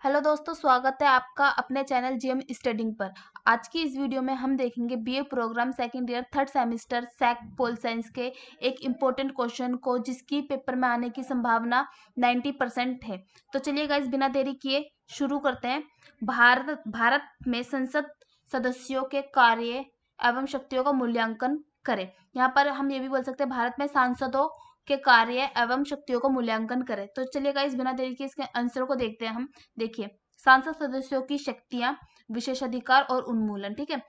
Hello दोस्तों, स्वागत है आपका अपने चैनल जीएम स्टडिंग पर। आज की इस वीडियो में हम देखेंगे BA program second year third semester सैक पोल साइंस के एक इम्पोर्टेंट क्वेश्चन को, जिसकी पेपर में आने की संभावना 90% है। तो चलिए गाइस, बिना देरी किए शुरू करते हैं। भारत में संसद सदस्यों के कार्य एवं शक्तियों का मूल्यांकन करें। यहाँ पर हम ये भी बोल सकते हैं, भारत में सांसदों के कार्य एवं शक्तियों का मूल्यांकन करें। तो चलिए गाइस, बिना देरी के इसके आंसर को देखते हैं हम। देखिए, सांसद सदस्यों की शक्तियां, विशेषाधिकार और उन्मूलन। ठीक है,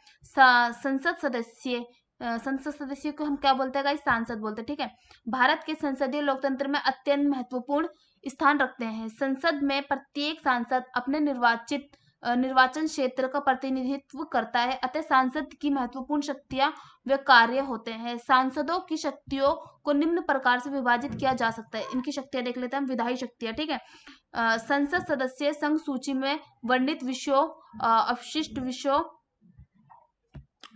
संसद सदस्य को हम क्या बोलते हैं गाइस? सांसद बोलते हैं। ठीक है, भारत के संसदीय लोकतंत्र में अत्यंत महत्वपूर्ण स्थान रखते हैं। संसद में प्रत्येक सांसद अपने निर्वाचन क्षेत्र का प्रतिनिधित्व करता है, अतः सांसद की महत्वपूर्ण शक्तियां वे कार्य होते हैं। सांसदों की शक्तियों को निम्न प्रकार से विभाजित किया जा सकता है। इनकी शक्तियां देख लेते हैं हम। विधायी शक्तियां, ठीक है, संसद सदस्य संघ सूची में वर्णित विषयों, अवशिष्ट विषयों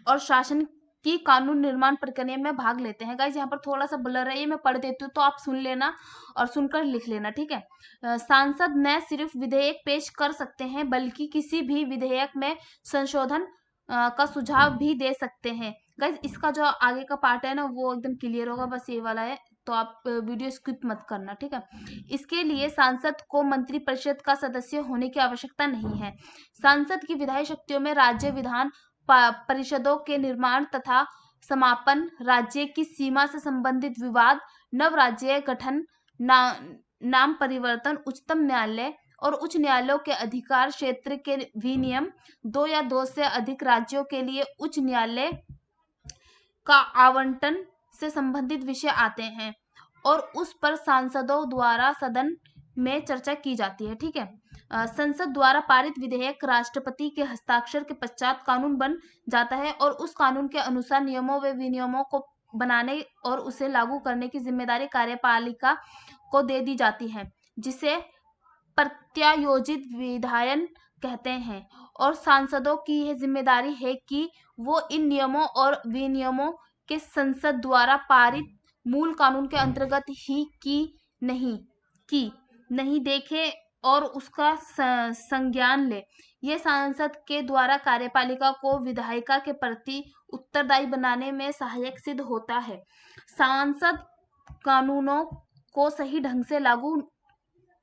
और शासन की कानून निर्माण प्रक्रिया में भाग लेते हैं। गाइस, यहाँ पर थोड़ा सा ब्लर है, ये मैं पढ़ देती हूँ तो आप सुन लेना और सुनकर लिख लेना। ठीक है, सांसद न सिर्फ विधेयक पेश कर सकते हैं, बल्कि किसी भी विधेयक में संशोधन का सुझाव भी दे सकते हैं। गाइस, इसका जो आगे का पार्ट है ना, वो एकदम क्लियर होगा, बस ये वाला है, तो आप वीडियो स्किप मत करना। ठीक है, इसके लिए सांसद को मंत्रिपरिषद का सदस्य होने की आवश्यकता नहीं है। सांसद की विधायी शक्तियों में राज्य विधान परिषदों के निर्माण तथा समापन, राज्य की सीमा से संबंधित विवाद, नव राज्य गठन, नाम परिवर्तन, उच्चतम न्यायालय और उच्च न्यायालयों के अधिकार क्षेत्र के विनियम, दो या दो से अधिक राज्यों के लिए उच्च न्यायालय का आवंटन से संबंधित विषय आते हैं और उस पर सांसदों द्वारा सदन में चर्चा की जाती है। ठीक है, संसद द्वारा पारित विधेयक राष्ट्रपति के हस्ताक्षर के पश्चात कानून बन जाता है और उस कानून के अनुसार नियमों व विनियमों को बनाने और उसे लागू करने की जिम्मेदारी कार्यपालिका को दे दी जाती है, जिसे प्रत्यायोजित विधायन कहते हैं। और सांसदों की यह जिम्मेदारी है कि वो इन नियमों और विनियमों के संसद द्वारा पारित मूल कानून के अंतर्गत ही की नहीं देखे और उसका संज्ञान ले। ये सांसद के द्वारा कार्यपालिका को विधायिका के प्रति उत्तरदायी बनाने में सहायक सिद्ध होता है। सांसद कानूनों को सही ढंग से लागू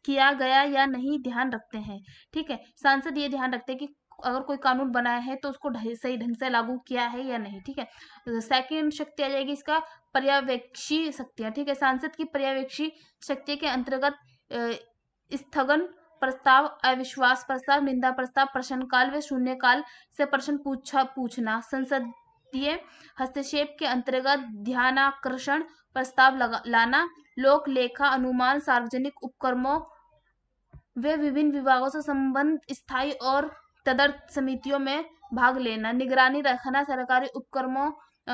किया गया या नहीं ध्यान रखते हैं। ठीक है, सांसद ये ध्यान रखते हैं कि अगर कोई कानून बनाया है तो उसको सही ढंग से लागू किया है या नहीं। ठीक है, सेकंड शक्ति आ जाएगी इसका पर्यवेक्षी शक्तियां। ठीक है, सांसद की पर्यवेक्षी शक्ति के अंतर्गत स्थगन प्रस्ताव, अविश्वास प्रस्ताव, निंदा प्रस्ताव, प्रश्नकाल व शून्यकाल से प्रश्न पूछना, संसदीय हस्तक्षेप के अंतर्गत ध्यानाकर्षण प्रस्ताव लाना, लोक लेखा अनुमान, सार्वजनिक उपक्रमों वे विभिन्न विभागों से संबंध स्थायी और तदर्थ समितियों में भाग लेना, निगरानी रखना, सरकारी उपक्रमों,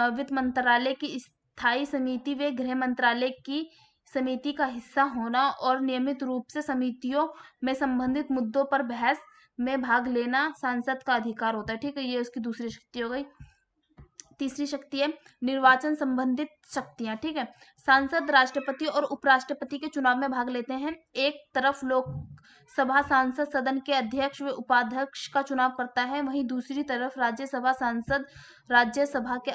वित्त मंत्रालय की स्थायी समिति व गृह मंत्रालय की समिति का हिस्सा होना और नियमित रूप से समितियों में संबंधित मुद्दों पर बहस में भाग लेना सांसद का अधिकार होता है। ठीक है, ये उसकी दूसरी शक्ति हो गई। तीसरी शक्ति है निर्वाचन संबंधित शक्तियां। ठीक है, सांसद राष्ट्रपति और उपराष्ट्रपति के चुनाव में भाग लेते हैं। एक तरफ लोकसभा सांसद सदन के अध्यक्ष व उपाध्यक्ष का चुनाव करता है, वहीं दूसरी तरफ राज्यसभा सांसद राज्यसभा के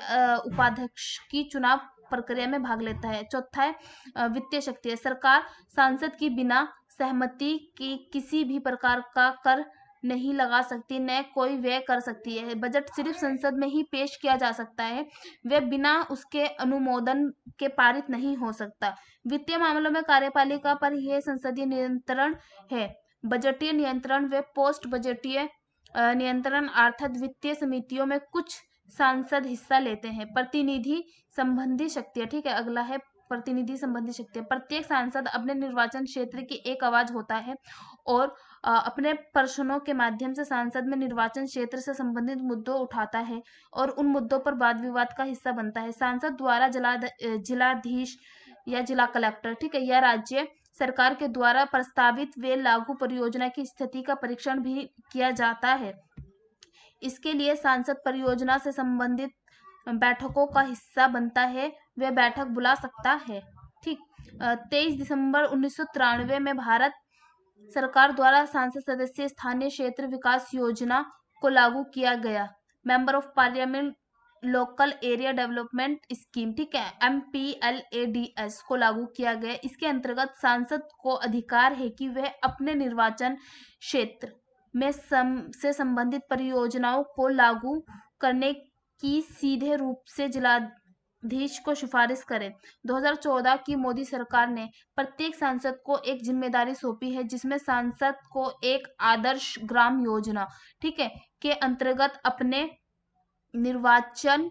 उपाध्यक्ष की चुनाव प्रक्रिया में भाग लेता है। चौथा है वित्तीय शक्ति है। सरकार सांसद की बिना सहमति की किसी भी प्रकार का कर नहीं लगा सकती, न कोई व्यय कर सकती है। बजट सिर्फ संसद में ही पेश किया जा सकता है, वे बिना उसके अनुमोदन के पारित नहीं हो सकता। वित्तीय मामलों में कार्यपालिका पर यह संसदीय नियंत्रण है। बजटीय नियंत्रण व पोस्ट बजटीय नियंत्रण अर्थात वित्तीय समितियों में कुछ सांसद हिस्सा लेते हैं। प्रतिनिधि संबंधी शक्तियां। ठीक है, अगला है प्रतिनिधि संबंधी शक्तियां। प्रत्येक सांसद अपने निर्वाचन क्षेत्र की एक आवाज होता है और अपने प्रश्नों के माध्यम से सांसद में निर्वाचन क्षेत्र से संबंधित मुद्दों उठाता है और उन मुद्दों पर वाद विवाद का हिस्सा बनता है। सांसद द्वारा जिलाधीश या जिला कलेक्टर, ठीक है, या राज्य सरकार के द्वारा प्रस्तावित व लागू परियोजना की स्थिति का परीक्षण भी किया जाता है। इसके लिए सांसद परियोजना से संबंधित बैठकों का हिस्सा बनता है, वह बैठक बुला सकता है। ठीक, 23 दिसंबर 1993 में भारत सरकार द्वारा सांसद सदस्य स्थानीय क्षेत्र विकास योजना को लागू किया गया। Member of parliament local area development scheme, ठीक है, MPLADS को लागू किया गया। इसके अंतर्गत सांसद को अधिकार है कि वह अपने निर्वाचन क्षेत्र में से संबंधित परियोजनाओं को लागू करने की सीधे रूप से जिलाधीश को सिफारिश करें। 2014 की मोदी सरकार ने प्रत्येक सांसद को एक जिम्मेदारी सौंपी है, जिसमें सांसद को एक आदर्श ग्राम योजना, ठीक है, के अंतर्गत अपने निर्वाचन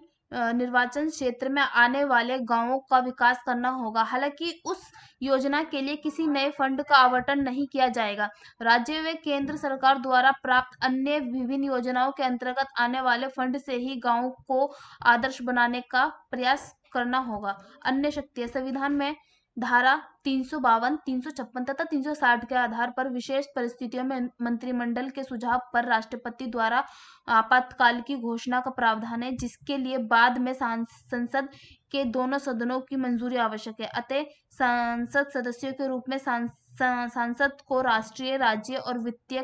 क्षेत्र में आने वाले गांवों का विकास करना होगा। हालांकि उस योजना के लिए किसी नए फंड का आवंटन नहीं किया जाएगा। राज्य व केंद्र सरकार द्वारा प्राप्त अन्य विभिन्न योजनाओं के अंतर्गत आने वाले फंड से ही गांवों को आदर्श बनाने का प्रयास करना होगा। अन्य शक्तियां संविधान में धारा 352, 356 तथा 360 के आधार पर विशेष परिस्थितियों में मंत्रिमंडल के सुझाव पर राष्ट्रपति द्वारा आपातकाल की घोषणा का प्रावधान है, जिसके लिए बाद में संसद के दोनों सदनों की मंजूरी आवश्यक है। अतः संसद सदस्यों के रूप में सांसद को राष्ट्रीय, राज्य और वित्तीय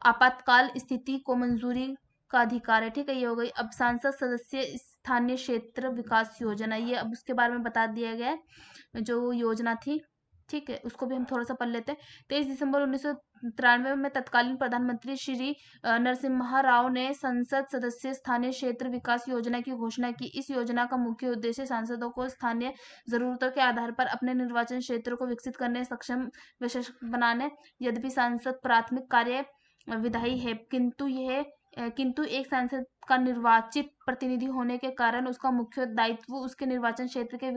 आपातकाल स्थिति को मंजूरी का अधिकार है, ठीक है। ये हो गई। अब सांसद सदस्य स्थानीय क्षेत्र विकास योजना, ये अब उसके बारे में बता दिया गया है जो योजना थी, ठीक है, उसको भी हम थोड़ा सा पढ़ लेते हैं। 23 दिसंबर 1993 में तत्कालीन प्रधानमंत्री श्री नरसिम्हा राव ने संसद सदस्य स्थानीय क्षेत्र विकास योजना की घोषणा की। इस योजना का मुख्य उद्देश्य सांसदों को स्थानीय जरूरतों के आधार पर अपने निर्वाचन क्षेत्र को विकसित करने सक्षम विशेषज्ञ बनाने। यद्यपि सांसद प्राथमिक कार्य विधायी है, किंतु एक सांसद का निर्वाचित प्रतिनिधि होने के कारण उसका मुख्य दायित्व उसके निर्वाचन क्षेत्र के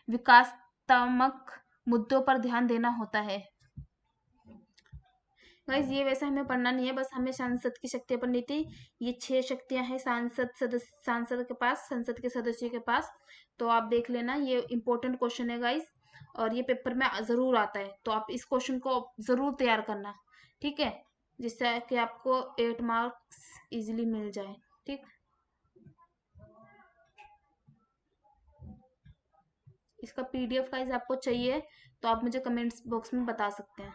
विकासात्मक मुद्दों पर ध्यान देना होता है। गाइस, ये वैसे हमें पढ़ना नहीं है, बस हमें सांसद की शक्तियां पढ़नी थी। ये 6 शक्तियां हैं सांसद के पास, संसद के सदस्यों के पास। तो आप देख लेना, ये इंपॉर्टेंट क्वेश्चन है गाइस, और ये पेपर में जरूर आता है, तो आप इस क्वेश्चन को जरूर तैयार करना, ठीक है, जिससे कि आपको 8 मार्क्स इजीली मिल जाए, ठीक। इसका PDF गाइस आपको चाहिए तो आप मुझे कमेंट्स बॉक्स में बता सकते हैं।